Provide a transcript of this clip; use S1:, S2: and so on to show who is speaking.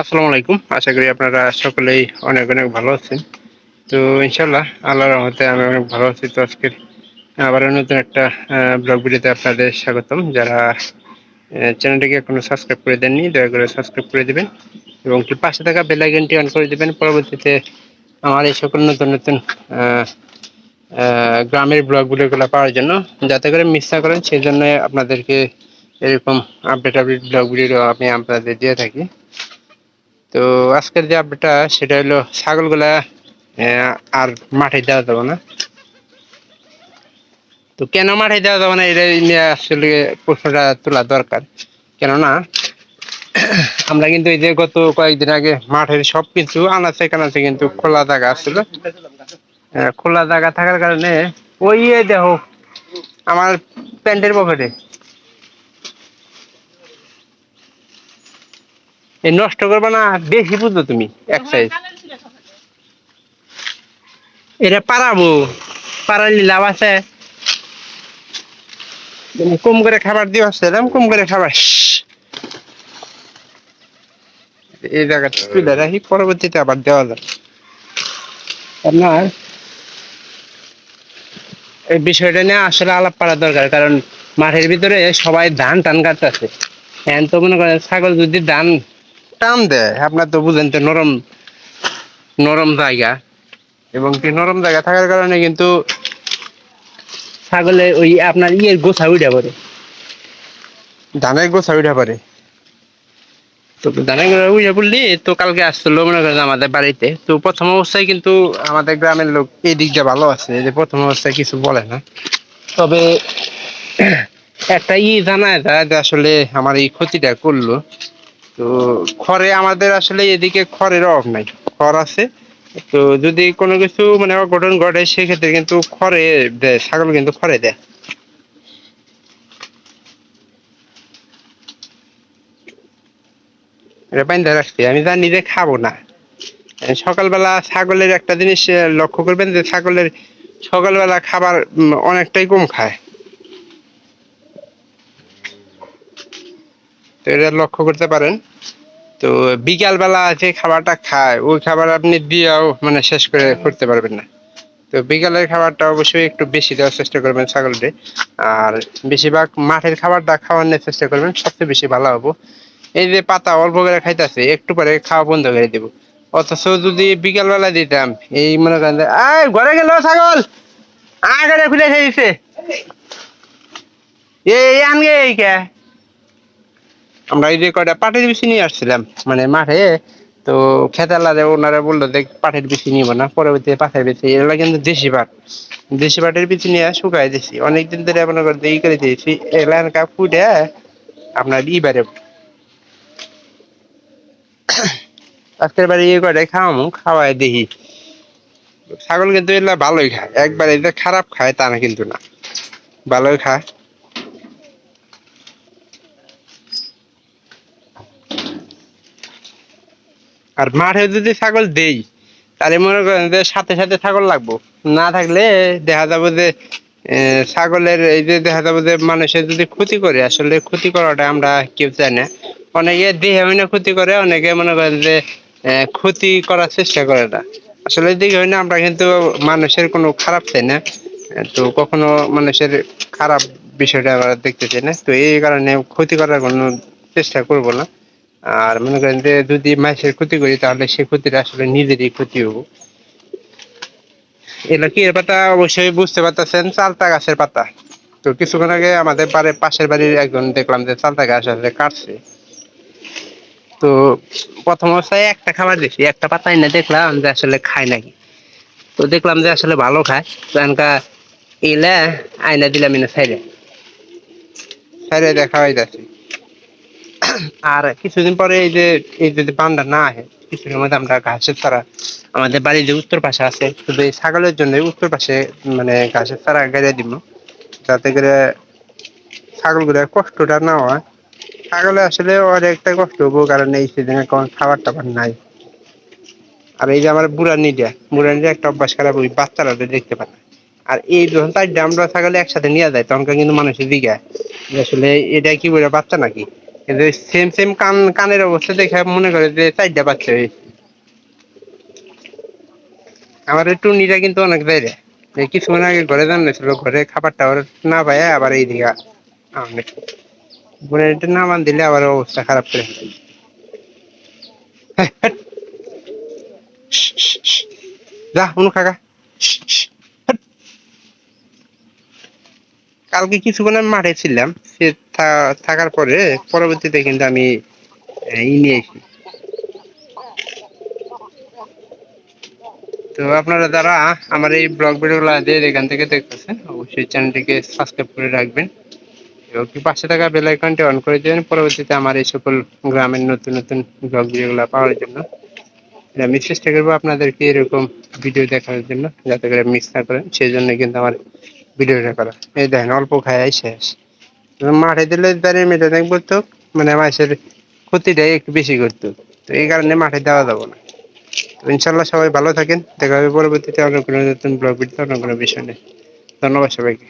S1: আসসালামু আলাইকুম। আশা করি আপনারা সকলেই অনেক, অনেক ভালো আছেন। তো ইনশাআল্লাহ আল্লাহর রহমতে আমি অনেক ভালো আছি। তো আজকের আবারও নতুন একটা ব্লগ ভিডিওতে আপনাদের স্বাগতম। যারা চ্যানেলটিকে এখনো সাবস্ক্রাইব করে দেননি, দয়া করে সাবস্ক্রাইব করে দিবেন এবং কি পাশে থাকা বেল আইকনটি অন করে দিবেন। পরবর্তীতে আমার এই সকল নতুন, নতুন আ আ গ্রামের ব্লগ ভিডিওগুলো পাওয়ার জন্য, যাতে করে মিস না করেন সেজন্য আপনাদেরকে এরকম আপডেট ব্লগ ভিডিও আমি আপনাদের দিয়ে থাকি। তো আজকের যে আপডেটটা সেটা হলো ছাগলগুলা আর মাঠে দেওয়া যাবে না। তো কেন মাঠে দেওয়া যাবে না এটা নিয়ে আসলে প্রশ্নটা তোলা দরকার। কেননা আমরা কিন্তু এই যে গত কয়েকদিন আগে মাঠের সবকিছু আনাচে কানাচে কিন্তু খোলা জায়গা ছিল। খোলা জায়গা থাকার কারণে ওই দেখো আমার প্যান্টের পকেটে এই নষ্ট করবে না, বেশি বুঝো তুমি এক সাইজ এটা পারাবো, পারালি লাভ আছে। কম করে খাবার দিয়ে আসছিলাম, কম করে খাবার এই জায়গাটা তুলে রাখি, পরবর্তীতে আবার দেওয়া যায়। আপনার এই বিষয়টা নিয়ে আসলে আলাপ করা দরকার, কারণ মাঠের ভিতরে সবাই ধান টান কাটতেছে। এখন তো মনে করেন ছাগল যদি ধান টান দেয়, আপনার তো বুঝেন তো নরম নরম জায়গা, এবং কি নরম জায়গা থাকার কারণে কিন্তু ছাগলে ওই আপনার গোছা উঠে পড়ে, ধানের গোছা উঠে পড়ে। তো ধানের গোছা উঠে পড়লি তো কালকে আসছিল মনে করেন আমাদের বাড়িতে। তো প্রথম অবস্থায় কিন্তু আমাদের গ্রামের লোক এই দিকটা ভালো আছে, যে প্রথম অবস্থায় কিছু বলে না। তবে একটা জানায় যায় যে আসলে আমার এই ক্ষতিটা করলো। তো খড়ে আমাদের আসলে এদিকে খড়ের অভাব নাই, খড় আছে। তো যদি কোনো কিছু মানে অঘটন ঘটে সেক্ষেত্রে কিন্তু খড়ে দেয়, ছাগল কিন্তু খড়ে দেয়। এটা বাইন্ধা রাখছি, আমি জানি যে খাবো না। সকালবেলা ছাগলের একটা জিনিস লক্ষ্য করবেন যে ছাগলের সকালবেলা খাবার অনেকটাই কম খায়। তো এটা লক্ষ্য করতে পারেন। তো বিকাল বেলা যে খাবারটা খায় ওই খাবার আপনি দিয়েও মানে শেষ করে করতে পারবেন না। তো বিকালের খাবারটা অবশ্যই একটু বেশি দেওয়ার চেষ্টা করবেন ছাগলকে। আর বেশিরভাগ মাঠের খাবারটা খাওয়ানোর চেষ্টা করবেন, সবচেয়ে বেশি ভালো হবো। এই যে পাতা অল্প করে খাইতেছে, একটু পরে খাওয়া বন্ধ করে দেবো। অথচ যদি বিকাল বেলা দিতাম, এই মনে করেন যে ঘরে গেল ছাগল আগে খুলে খেয়েছে এই আনগে এই কে। আমরা এই যে কয়টা পাটের বিচি নিয়ে আসছিলাম মানে মাঠে, তো খেতালারে ওনারা বললো যে পাটের বিচি নিব না, পরবর্তীতে পাটের বিচি এগুলো কিন্তু দেশি পাট, দেশি পাটের বিচি নিয়ে শুকাই দিছি অনেকদিন ধরে, মনে করে ই করে দিয়েছি এলাকা ফুটে আপনার বারে আজকের বাড়ি ইয়ে করে খাওয়ামু, খাওয়াই দেখি। ছাগল কিন্তু এগুলা ভালোই খায়, একবার এটা খারাপ খায় তা না কিন্তু না, ভালোই খায়। আর মাঠে যদি ছাগল দেই তাহলে মনে করেন যে সাথে সাথে ছাগল লাগবো, না থাকলে দেখা যাবে যে ছাগলের এই যে দেখা যাবে যে মানুষের যদি ক্ষতি করে, আসলে ক্ষতি করাটা আমরা কেউ চাই না। অনেকে দেহে হইনা ক্ষতি করে, অনেকে মনে করেন যে ক্ষতি করার চেষ্টা করে না। আসলে দিকে হইনা আমরা কিন্তু মানুষের কোনো খারাপ চাই না। তো কখনো মানুষের খারাপ বিষয়টা আমরা দেখতে চাই না, তো এই কারণে ক্ষতি করার কোনো চেষ্টা করব না। আর মনে করেন যে যদি মানুষের ক্ষতি করি তাহলে সে ক্ষতিটা আসলে নিজেরই ক্ষতি হবো। এগুলো কি এর পাতা অবশ্যই বুঝতে পারতেছেন, চালতা গাছের পাতা। তো কিছুক্ষণ আগে আমাদের পাশের বাড়ির একজন দেখলাম যে চালতা গাছ আসলে কাটছে। তো প্রথম অবস্থায় একটা খাবার দিছি, একটা পাতা এনে দেখলাম যে আসলে খায় নাকি। তো দেখলাম যে আসলে ভালো খায়, তো এনকা এলে আইনা দিলাম এনে সাইডে সাইডে দেখা হয়ে যাচ্ছে। আর কিছুদিন পরে এই যদি পান্ডা না আসে, কিছুদিনের মধ্যে আমরা ঘাসের চারা আমাদের বাড়ির যে উত্তর পাশে আছে, শুধু এই ছাগলের জন্য উত্তর পাশে মানে ঘাসের চারা গাড়িয়ে দিব, যাতে করে ছাগলগুলো কষ্টটা না হয়। ছাগলে আসলে অনেকটা কষ্ট হবো, কারণ এই সিজনে কোনো খাবার টাবার নাই। আর এই যে আমার বুড়ানিটা একটা অভ্যাস খারাপ, ওই বাচ্চারা দেখতে পায় না। আর এই যখন চারটা আমরা ছাগলে একসাথে নিয়ে যায় তখন কিন্তু মানুষের দিকে আসলে এটা কি বলে বাচ্চা নাকি। কিন্তু সেম সেম কানের অবস্থা দেখে মনে করে যে 4টা বাচ্চা হয়েছে। আমার এই টুনিটা কিন্তু অনেক দেয়। এই কিছুক্ষণ আগে ঘরে জানিয়েছিল, ঘরে খাবার টাবার না পায় আবার এইদিকে অনেক বোনের নামান দিলে আবার অবস্থা খারাপ করে ফেলে। যা অনু খাগা। কালকে কিছুক্ষণ আমি মাঠে ছিলাম, সে থাকার পরে পরবর্তীতে কিন্তু আমি নিয়ে এসি। তো আপনারা যারা আমার এই ব্লগ ভিডিওগুলো এখান থেকে দেখতেছেন, অবশ্যই চ্যানেলটিকে সাবস্ক্রাইব করে রাখবেন এবং কি পাশে থাকা বেল আইকনটি অন করে দেবেন পরবর্তীতে আমার এই সকল গ্রামের নতুন নতুন ব্লগ ভিডিওগুলো পাওয়ার জন্য। আমি চেষ্টা করবো আপনাদেরকে এরকম ভিডিও দেখানোর জন্য, যাতে করে মিস না করেন, সেই জন্য কিন্তু আমার ভিডিওটা করা। এই দেখেন অল্প খায় শেষ। মাঠে দিলে দাঁড়িয়ে মেটে দেখবো তো, মানে মাছের ক্ষতিটাই একটু বেশি করতো, তো এই কারণে মাঠে দেওয়া যাবো না। তো ইনশাল্লাহ সবাই ভালো থাকেন, দেখা হবে পরবর্তীতে অন্য কোনো নতুন ব্লগ ভিডিও অন্য কোনো বিষয় নিয়ে। ধন্যবাদ সবাইকে।